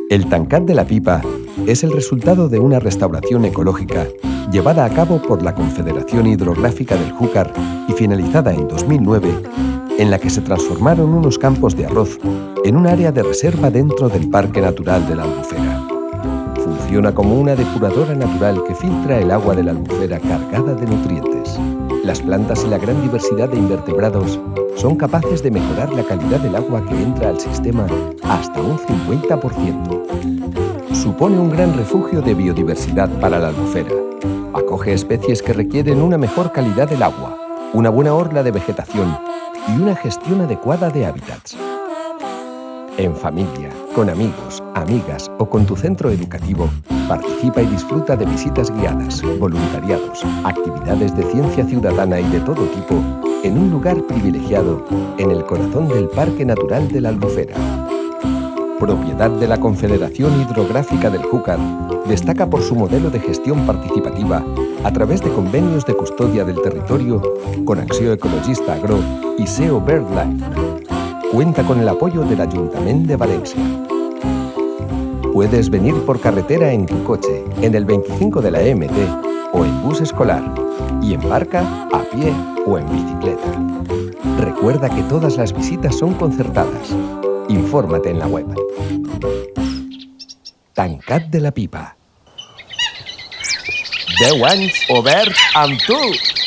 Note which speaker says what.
Speaker 1: El Tancat de la Pipa es el resultado de una restauración ecológica llevada a cabo por la Confederación Hidrográfica del Júcar y finalizada en 2009, en la que se transformaron unos campos de arroz en un área de reserva dentro del Parque Natural de la Albufera. Funciona como una depuradora natural que filtra el agua de la Albufera cargada de nutrientes. Las plantas y la gran diversidad de invertebrados son capaces de mejorar la calidad del agua que entra al sistema hasta un 50%. Supone un gran refugio de biodiversidad para la Albufera. Acoge especies que requieren una mejor calidad del agua, una buena orla de vegetación y una gestión adecuada de hábitats. En familia, con amigos, amigas o con tu centro educativo, participa y disfruta de visitas guiadas, voluntariados, actividades de ciencia ciudadana y de todo tipo en un lugar privilegiado en el corazón del Parque Natural de la Albufera. Propiedad de la Confederación Hidrográfica del Júcar, destaca por su modelo de gestión participativa a través de convenios de custodia del territorio con Acció Ecologista Agro y SEO BirdLife. Cuenta con el apoyo del Ayuntamiento de Valencia. Puedes venir por carretera en tu coche, en el 25 de la EMT o en bus escolar, y en barca, a pie o en bicicleta. Recuerda que todas las visitas son concertadas. Infórmate en la web. Tancat de la Pipa. 10 anys obert amb tu!